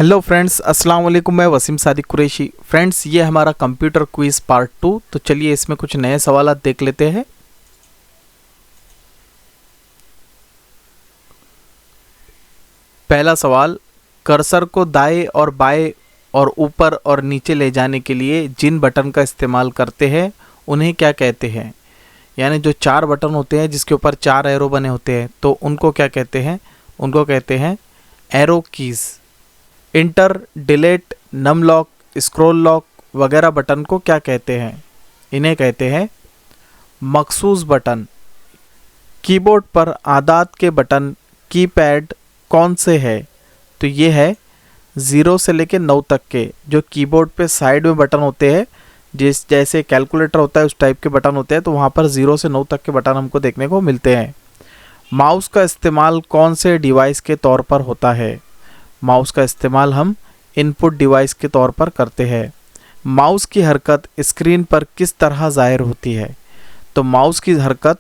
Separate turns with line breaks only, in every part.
Hello friends, अस्सलाम वालेकुम। मैं वसीम सादिक कुरैशी। फ्रेंड्स, ये हमारा कंप्यूटर क्विज़ पार्ट 2। तो चलिए इसमें कुछ नए सवाल देख लेते हैं। पहला सवाल, कर्सर को दाएं और बाएं और ऊपर और नीचे ले जाने के लिए जिन बटन का इस्तेमाल करते हैं उन्हें क्या कहते हैं। यानी जो 4 बटन होते हैं जिसके ऊपर 4 एरो बने होते हैं, तो उनको क्या कहते हैं? उनको कहते हैं arrow keys. Enter, delete, num lock, scroll lock वगैरह बटन को क्या कहते हैं? इन्हें कहते हैं मखसूस बटन। कीबोर्ड पर आदात के बटन कीपैड कौन से है? तो ये है 0 से लेकर 9 तक के जो कीबोर्ड पे साइड में बटन होते हैं, जैसे कैलकुलेटर होता है उस टाइप के बटन होते हैं। तो वहाँ पर 0 से 9 तक के बटन हमको देखने को मिलते हैं। माउस का इस्तेमाल कौन से डिवाइस के तौर पर होता है? माउस का इस्तेमाल हम इनपुट डिवाइस के तौर पर करते हैं। माउस की हरकत स्क्रीन पर किस तरह ज़ाहिर होती है? तो माउस की हरकत,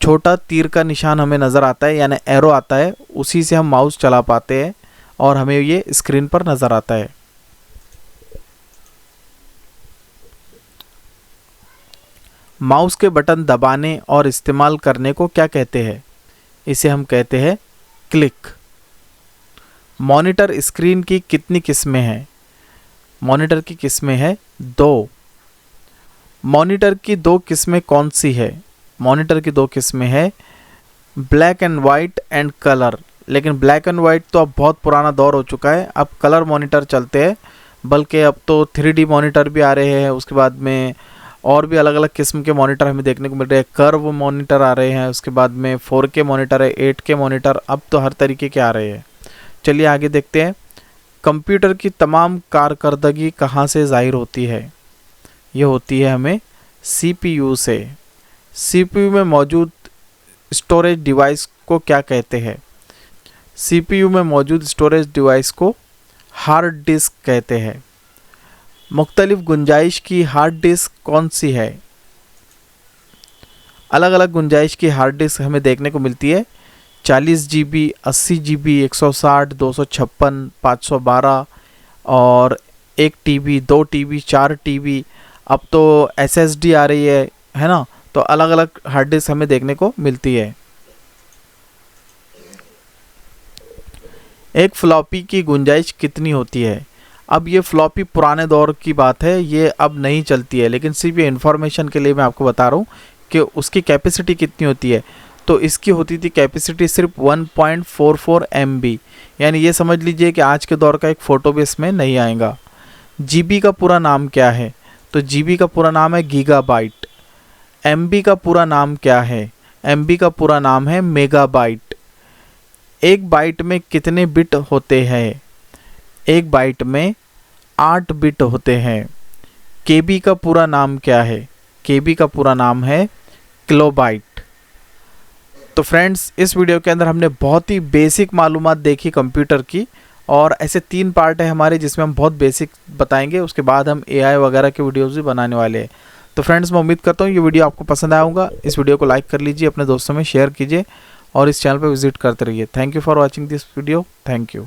छोटा तीर का निशान हमें नज़र आता है, यानी एरो आता है, उसी से हम माउस चला पाते हैं और हमें ये स्क्रीन पर नज़र आता है। माउस के बटन दबाने और इस्तेमाल करने को क्या कहते हैं? इसे हम कहते हैं क्लिक। मॉनिटर स्क्रीन की कितनी किस्में हैं? मॉनिटर की किस्में हैं 2। मॉनिटर की 2 किस्में कौन सी है? मॉनिटर की 2 किस्में हैं black and white and colour. लेकिन ब्लैक एंड वाइट तो अब बहुत पुराना दौर हो चुका है, अब कलर मॉनिटर चलते हैं। बल्कि अब तो 3D मॉनिटर भी आ रहे हैं, उसके बाद में और भी अलग अलग किस्म के मॉनिटर हमें देखने को मिल रहे हैं। कर्व मॉनिटर आ रहे हैं, उसके बाद में 4K मॉनिटर है, 8K मॉनिटर, अब तो हर तरीके के आ रहे हैं। चलिए आगे देखते हैं। कंप्यूटर की तमाम कारकर्दगी कहाँ से ज़ाहिर होती है? ये होती है हमें CPU से। CPU में मौजूद स्टोरेज डिवाइस को क्या कहते हैं? CPU में मौजूद स्टोरेज डिवाइस को हार्ड डिस्क कहते हैं। मुख्तलिफ गुंजाइश की हार्ड डिस्क कौन सी है? अलग अलग गुंजाइश की हार्ड डिस्क हमें देखने को मिलती है। 40 GB, 80 GB, 160, 256, 512 और 1 TB, 2 TB, 4 TB। अब तो SSD आ रही है ना? तो अलग अलग हार्ड डिस्क हमें देखने को मिलती है। एक फ्लॉपी की गुंजाइश कितनी होती है? अब ये फ्लॉपी पुराने दौर की बात है, ये अब नहीं चलती है, लेकिन सिर्फ ये इन्फॉर्मेशन के लिए मैं आपको बता रहा हूँ कि उसकी कैपेसिटी कितनी होती है। तो इसकी होती थी कैपेसिटी सिर्फ 1.44 MB। यानी ये समझ लीजिए कि आज के दौर का एक फ़ोटो भी इसमें नहीं आएगा। GB का पूरा नाम क्या है? तो GB का पूरा नाम है गीगाबाइट। MB का पूरा नाम क्या है? MB का पूरा नाम है मेगाबाइट। एक बाइट में कितने बिट होते हैं? एक बाइट में 8 बिट होते हैं। KB का पूरा नाम क्या है? KB का पूरा नाम है किलोबाइट। तो फ्रेंड्स, इस वीडियो के अंदर हमने बहुत ही बेसिक मालूमात देखी कंप्यूटर की, और ऐसे 3 पार्ट है हमारे जिसमें हम बहुत बेसिक बताएंगे। उसके बाद हम AI वगैरह के वीडियोज़ भी बनाने वाले हैं। तो फ्रेंड्स, मैं उम्मीद करता हूँ ये वीडियो आपको पसंद आया होगा। इस वीडियो को लाइक कर लीजिए, अपने दोस्तों में शेयर कीजिए और इस चैनल पर विजिट करते रहिए। Thank you for watching this video. Thank you.